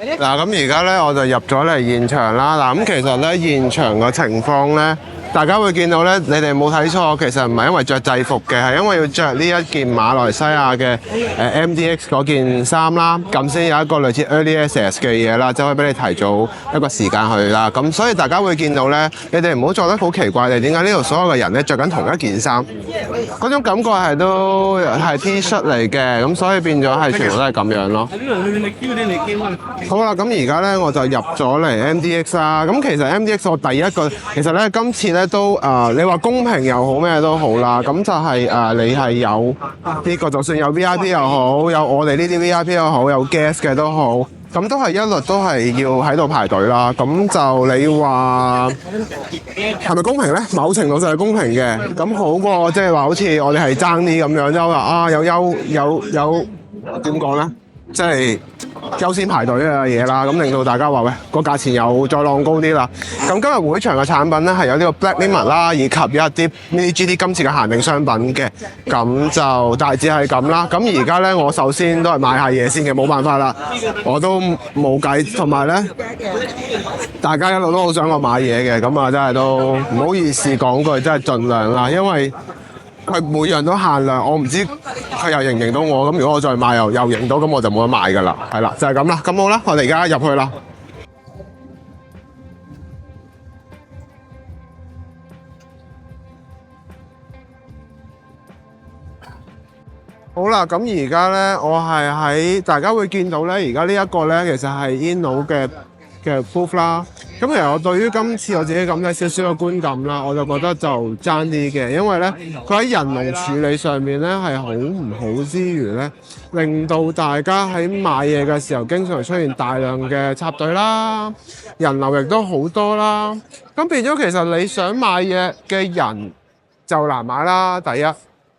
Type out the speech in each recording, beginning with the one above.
嗱，咁而家咧我就入咗嚟現場啦。嗱，咁其實咧現場個情況咧，大家會見到咧，你哋冇睇錯，其實唔係因為着制服嘅，係因為要着呢一件馬來西亞嘅MDX 嗰件衫啦，咁先有一個類似 Early Access 嘅嘢啦，就可以俾你提早一個時間去啦。咁所以大家會見到咧，你哋唔好覺得好奇怪，點解呢度所有嘅人咧着緊同一件衫？嗰種感覺係都係 T 恤嚟嘅，咁所以變咗係全部都係咁樣咯。好啦，咁而家咧我就入咗嚟 MDX 啦。咁其實 MDX 我第一個，其實咧今次咧都你話公平又好咩都好啦。咁就係你係有呢個，就算有 VIP 又好，有我哋呢啲 VIP 又好，有 guest 嘅都好，咁都係一律都係要喺度排隊啦。咁就你話係咪公平咧？某程度上係公平嘅。咁好過即係話好似我哋係爭啲咁樣，優啊有點講咧？即係優先排隊嘅嘢啦，咁令到大家話喂個價錢又再浪高啲啦。咁今日會場嘅產品咧係有呢個 Black Lemon 啦，以及有一啲 Mini GT 今次嘅限定商品嘅，咁就大致係咁啦。咁而家咧我首先都係買下嘢先嘅，冇辦法啦，我都冇計。同埋咧，大家一路都好想我買嘢嘅，咁啊真係都唔好意思講句，真係盡量啦，因為佢每樣都限量，我唔知佢又認唔認到我。咁如果我再買又認到，咁我就冇得買㗎啦。係啦，就係咁啦。咁好啦，我哋而家入去啦。好啦，咁而家咧，我係喺大家會見到咧，而家呢一個咧，其實係 Inno 嘅 booth 啦。咁其實我對於今次我自己咁嘅少少嘅觀感啦，我就覺得就爭啲嘅，因為咧佢喺人龍處理上面咧係好唔好之餘咧，令到大家喺買嘢嘅時候經常出現大量嘅插隊啦，人流亦都好多啦。咁變咗其實你想買嘢嘅人就難買啦。第一，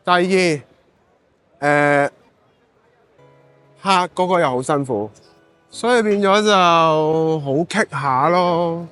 第二，客嗰個又好辛苦。所以變咗就好棘下咯。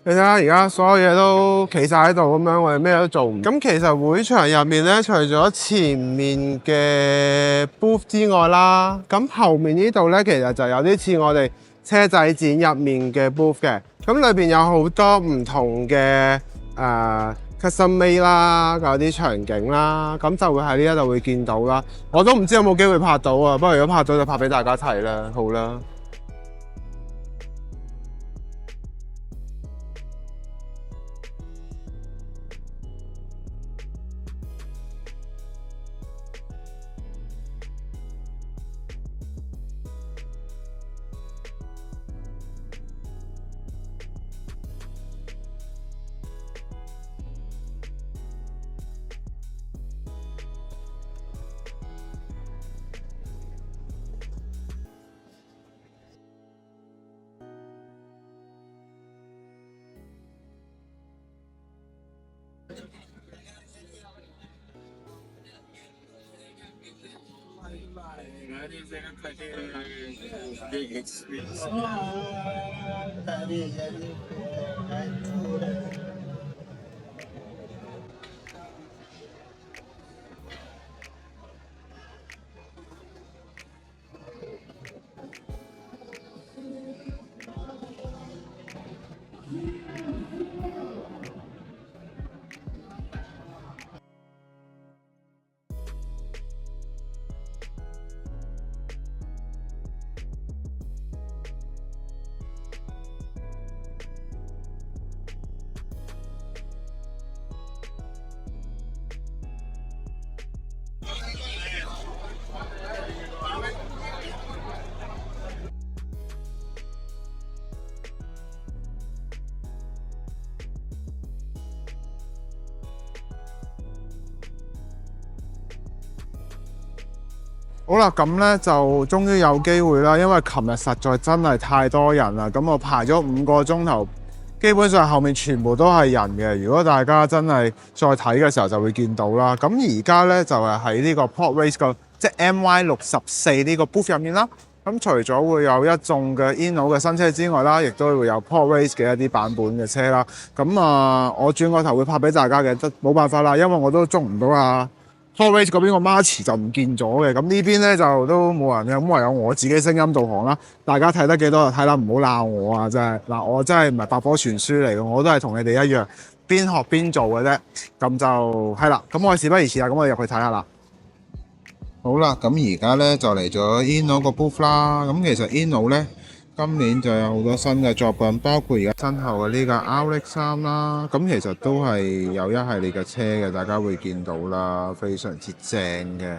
你睇下而家所有嘢都企晒喺度咁樣，我哋咩都做唔到。咁其實會場入面咧，除咗前面嘅 booth 之外啦，咁後面呢度咧其實就有啲似我哋車仔展入面嘅 booth 嘅。咁裏邊有好多唔同嘅custom made 啦，有啲場景啦，咁就會喺呢一度會見到啦。我都唔知有冇機會拍到啊，不過如果拍到就拍俾大家睇啦，好啦。好啦，咁咧就終於有機會啦，因為琴日實在真係太多人啦，咁我排咗5個鐘頭，基本上後面全部都係人嘅。如果大家真係再睇嘅時候就會見到啦。咁而家咧就係喺呢個 Pod Race 個即係 MY64呢個 booth 入面啦。咁除咗會有一眾嘅 Inno 嘅新車之外啦，亦都會有 Pod Race 嘅一啲版本嘅車啦。咁我轉個頭會拍俾大家嘅，冇辦法啦，因為我都捉唔到 Top Race 嗰邊個 March 就唔見咗嘅，咁呢邊咧就都冇人嘅，咁唯有我自己聲音導航啦。大家睇得幾多就睇啦，唔好鬧我啊！真係嗱，我真係唔係百科全書嚟嘅，我都係同你哋一樣邊學邊做嘅啫。咁就係啦，咁我哋事不宜遲啦，咁我哋入去睇下啦。好啦，咁而家咧就嚟咗 Inno 個 booth 啦。咁其實 Inno 咧今年就有好多新嘅作品，包括而家身後嘅呢架 RX3啦。咁其實都係有一系列嘅車嘅，大家會見到啦，非常之正嘅。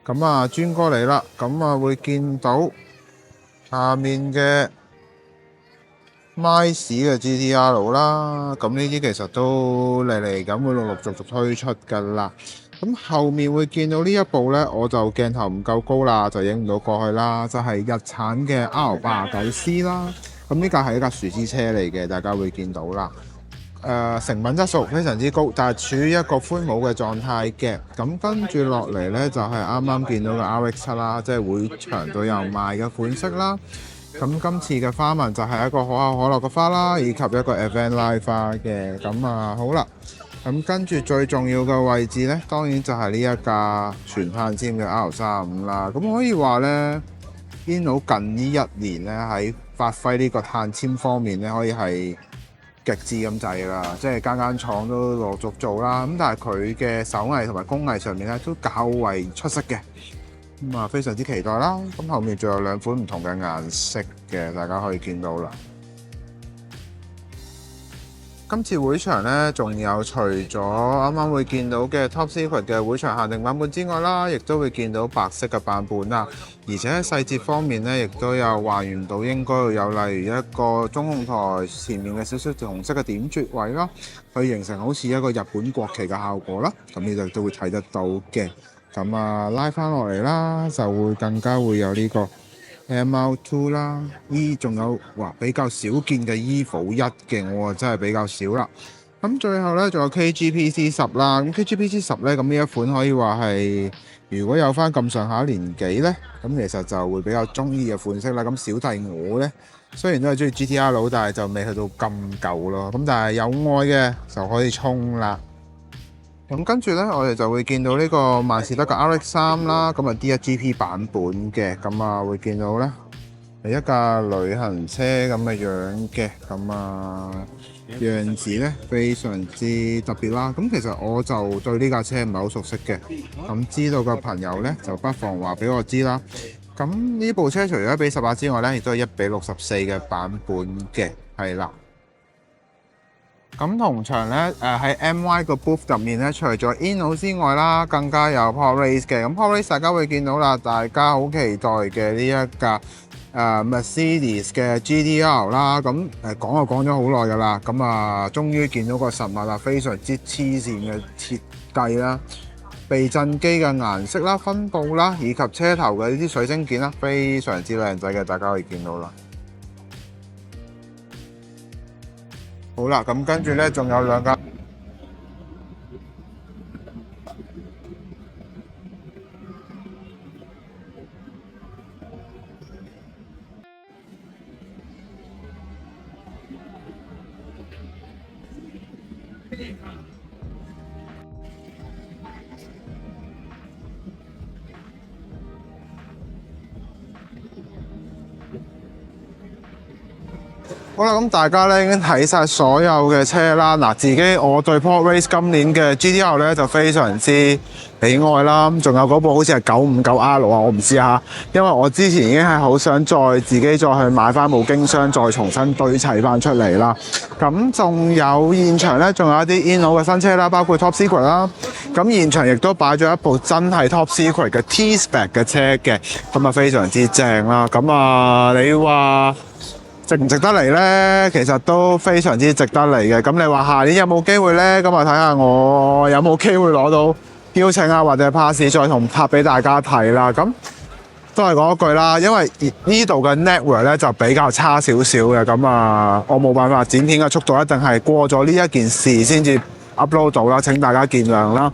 咁啊，轉過嚟啦，咁啊會見到下面嘅 Miles 嘅 GTR 啦。咁呢啲其實都嚟咁會陸陸續續推出㗎啦。咁後面會見到呢一部呢，我就鏡頭唔夠高啦，就影唔到過去啦。就係日產嘅 R89C 啦。咁呢架係一架樹脂車嚟嘅，大家會見到啦。成品質素非常之高，但係處於一個寬模嘅狀態嘅。咁跟住落嚟呢，就係啱啱見到嘅 RX7 啦，即係會場都有賣嘅款式啦。咁今次嘅花紋就係一個可口可樂嘅花啦，以及一個 Event Life 花嘅。咁啊好啦。咁跟住最重要嘅位置呢，當然就係呢一架全碳纖嘅 R35啦。咁可以話呢 Inno 近呢一年呢，喺發揮呢個碳纖方面呢，可以係極致咁滯啦。即係間廠都陸續做啦。咁但係佢嘅手藝同埋工藝上面呢，都較為出色嘅。咁啊，非常之期待啦。咁後面仲有兩款唔同嘅顏色嘅，大家可以見到啦。今次會場咧，仲有除咗啱啱會見到嘅 Top Secret 嘅會場限定版本之外啦，亦都會見到白色嘅版本啦。而且喺細節方面咧，亦都有還原到應該會有例如一個中控台前面嘅少少紅色嘅點綴位啦，去形成好似一個日本國旗嘅效果啦。咁呢度都會睇得到嘅。咁啊，拉翻落嚟啦，就會更加會有呢個MR2 啦，仲有比較少見嘅 EVO1嘅，我真係比較少啦。咁最後呢，仲有 KGPC10 啦。咁 KGPC10 呢，咁呢一款可以話係如果有翻咁上下年紀呢，咁其實就會比較中意嘅款式啦。咁小弟我呢，雖然都係中意 GTR 佬，但係就未去到咁舊咯。咁但係有愛嘅就可以衝啦。咁跟住呢，我哋就會見到呢個萬事得嘅 RX3 啦，咁啊 D1GP 版本嘅，咁啊會見到呢係一架旅行車咁嘅樣嘅，咁啊樣子呢非常之特別啦。咁其實我就對呢架車唔係好熟悉嘅，咁知道嘅朋友呢，就不妨話俾我知啦。咁呢部車除咗1:18之外呢，亦都係1:64嘅版本嘅，係啦。咁同場咧，喺 MY 個 booth 入面咧，除咗 Inno 之外啦，更加有 Pod Race 嘅。咁 Pod Race 大家會見到啦，大家好期待嘅呢一架Mercedes 嘅 GTR 啦。咁講就講咗好耐㗎啦，咁啊終於見到個實物啦，非常之黐線嘅設計啦，避震機嘅顏色啦、分佈啦，以及車頭嘅呢啲水晶件啦，非常之靚仔嘅，大家可以見到啦。好啦，咁跟住咧，仲有兩架。好啦，咁大家咧已經睇晒所有嘅車啦。嗱，我對 Pod Race 今年嘅 GTR 咧就非常之喜愛啦。咁仲有嗰部好似係959R 啊，我唔知啊，因為我之前已經係好想自己再去買翻部經箱，再重新堆砌翻出嚟啦。咁仲有現場咧，仲有一啲 Inno 嘅新車啦，包括 Top Secret 啦。咁現場亦都擺咗一部真係 Top Secret 嘅 T-Spec 嘅車嘅，咁啊非常之正啦。咁啊，你話值唔值得嚟呢？其實都非常之值得嚟嘅。咁你話下年有冇機會呢？咁啊睇下我有冇機會攞到邀請啊，或者 pass 再拍俾大家睇啦。咁都係講一句啦，因為呢度嘅 network 咧就比較差少少嘅。咁啊，我冇辦法剪片嘅速度一定係過咗呢一件事先至 upload 到啦。請大家見諒啦。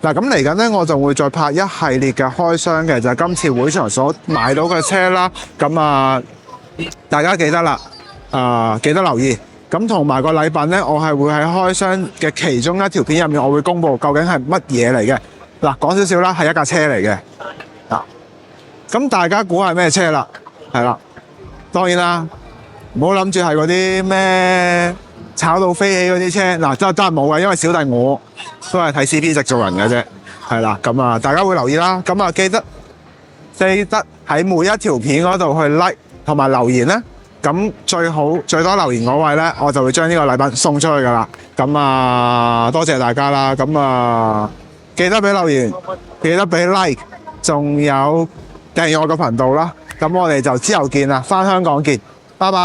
嗱，咁嚟緊呢，我就會再拍一系列嘅開箱嘅，就係今次會場所買到嘅車啦。咁啊〜大家記得啦，記得留意。咁同埋個禮品呢，我係會喺開箱嘅其中一條片入面，我會公佈究竟係乜嘢嚟嘅。嗱，講少少啦，係一架車嚟嘅。嗱，咁大家估係咩車啦？係啦，當然啦，唔好諗住係嗰啲咩炒到飛起嗰啲車。嗱，真係冇嘅，因為小弟我都係睇 CP 值做人嘅啫。係啦，咁啊，大家會留意啦。咁啊，記得喺每一條片嗰度去 like 同埋留言咧。咁最多留言嗰位咧，我就會將呢個禮品送出去噶啦。咁啊，多謝大家啦。咁啊，記得俾留言，記得俾 like， 仲有訂閱我個頻道啦。咁我哋就之後見啦，返香港見，拜拜。